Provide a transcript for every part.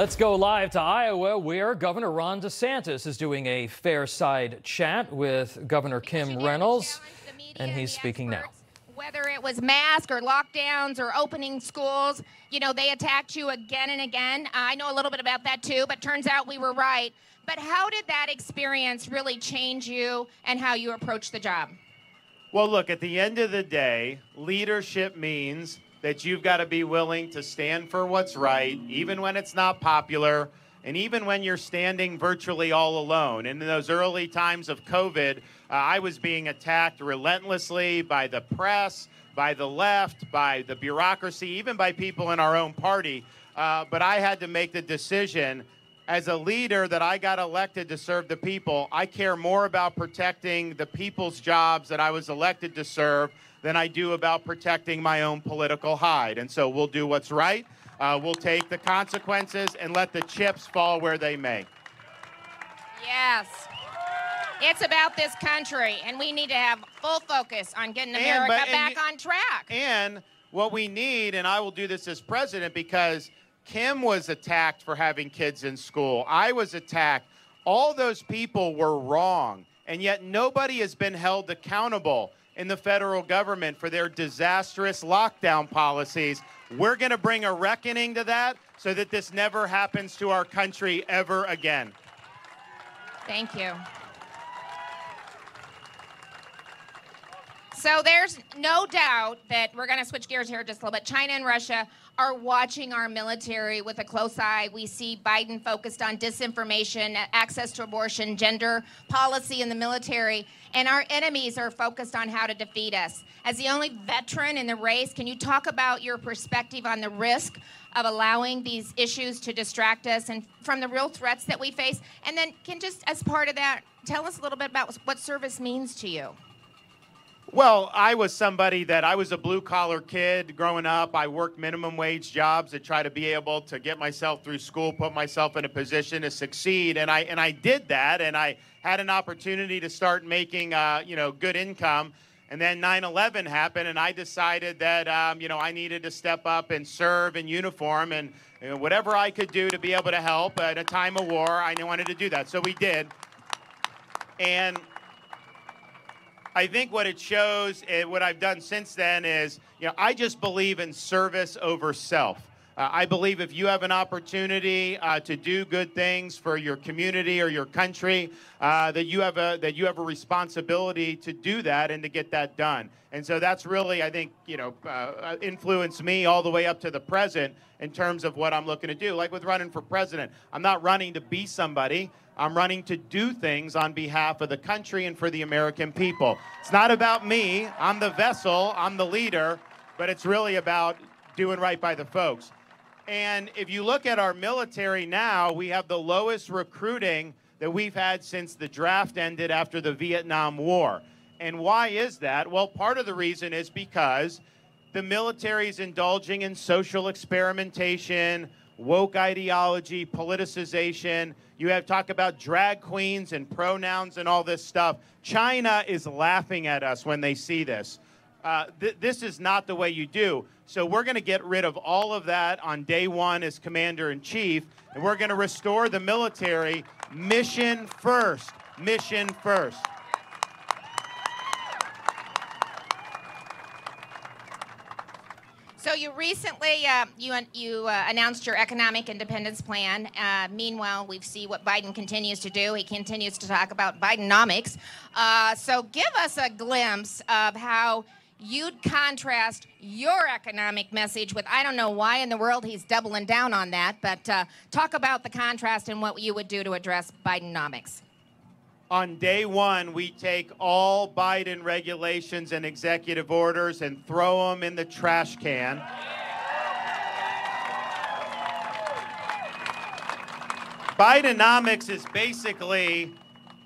Let's go live to Iowa, where Governor Ron DeSantis is doing a fair side chat with Governor Kim Reynolds, and he's speaking now. Whether it was masks or lockdowns or opening schools, you know, they attacked you again and again. I know a little bit about that too, but turns out we were right. But how did that experience really change you and how you approach the job? Well, look, at the end of the day, leadership means that you've got to be willing to stand for what's right, even when it's not popular, and even when you're standing virtually all alone. And in those early times of COVID, I was being attacked relentlessly by the press, by the left, by the bureaucracy, even by people in our own party. But I had to make the decision as a leader that I got elected to serve the people. I care more about protecting the people's jobs that I was elected to serve than I do about protecting my own political hide. And so we'll do what's right. We'll take the consequences and let the chips fall where they may. Yes. It's about this country, and we need to have full focus on getting America back on track. And what we need, and I will do this as president, because Kim was attacked for having kids in school. I was attacked. All those people were wrong, and yet nobody has been held accountable in the federal government for their disastrous lockdown policies. We're going to bring a reckoning to that so that this never happens to our country ever again. Thank you. So there's no doubt that we're going to switch gears here just a little bit. China and Russia are watching our military with a close eye. We see Biden focused on disinformation, access to abortion, gender policy in the military, and our enemies are focused on how to defeat us. As the only veteran in the race, can you talk about your perspective on the risk of allowing these issues to distract us and from the real threats that we face? And then can just, as part of that, tell us a little bit about what service means to you. Well, I was a blue-collar kid growing up. I worked minimum wage jobs to try to be able to get myself through school, put myself in a position to succeed. And I did that, and I had an opportunity to start making, good income. And then 9/11 happened, and I decided that, I needed to step up and serve in uniform. And whatever I could do to be able to help at a time of war, I wanted to do that. So we did. And I think what it shows, what I've done since then is, I just believe in service over self. I believe if you have an opportunity to do good things for your community or your country, that you have a responsibility to do that and to get that done. And so that's really, I think, influenced me all the way up to the present in terms of what I'm looking to do. Like with running for president, I'm not running to be somebody. I'm running to do things on behalf of the country and for the American people. It's not about me. I'm the vessel. I'm the leader. But it's really about doing right by the folks. And if you look at our military now, we have the lowest recruiting that we've had since the draft ended after the Vietnam War. And why is that? Well, part of the reason is because the military is indulging in social experimentation, woke ideology, politicization. You have talk about drag queens and pronouns and all this stuff. China is laughing at us when they see this. This is not the way you do. So we're going to get rid of all of that on day one as commander-in-chief, and we're going to restore the military mission first. Mission first. So you recently announced your economic independence plan. Meanwhile, we see what Biden continues to do. He continues to talk about Bidenomics. So give us a glimpse of how you'd contrast your economic message with, I don't know why in the world he's doubling down on that, but talk about the contrast and what you would do to address Bidenomics. On day one, we take all Biden regulations and executive orders and throw them in the trash can. Bidenomics is basically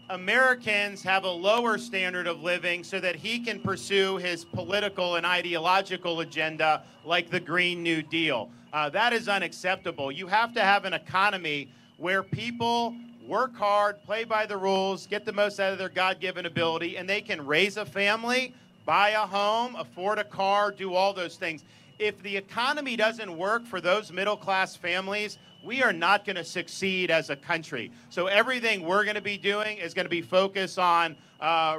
Americans have a lower standard of living so that he can pursue his political and ideological agenda like the Green New Deal. That is unacceptable. You have to have an economy where people work hard, play by the rules, get the most out of their God-given ability, and they can raise a family, buy a home, afford a car, do all those things. if the economy doesn't work for those middle-class families, we are not going to succeed as a country. So everything we're going to be doing is going to be focused on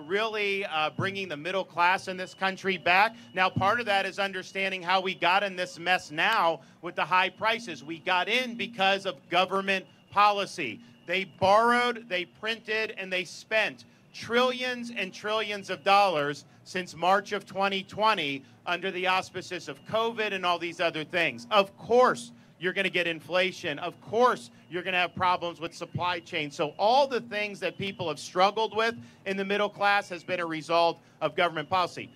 really bringing the middle class in this country back. Now, part of that is understanding how we got in this mess now with the high prices. We got in because of government policy. They borrowed, they printed, and they spent trillions and trillions of dollars since March of 2020 under the auspices of COVID and all these other things. Of course, you're going to get inflation. Of course, you're going to have problems with supply chain. So all the things that people have struggled with in the middle class has been a result of government policy.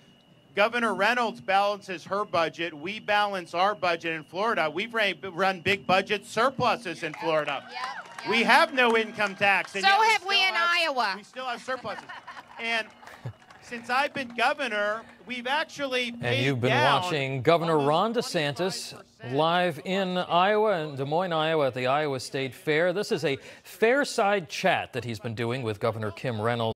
Governor Reynolds balances her budget. We balance our budget in Florida. We've run big budget surpluses in Florida. Yep. We have no income tax. So have we in Iowa. We still have surpluses. And since I've been governor, we've actually paid And you've been down watching Governor Ron DeSantis 25% live in Iowa, in Des Moines, Iowa, at the Iowa State Fair. This is a fair side chat that he's been doing with Governor Kim Reynolds.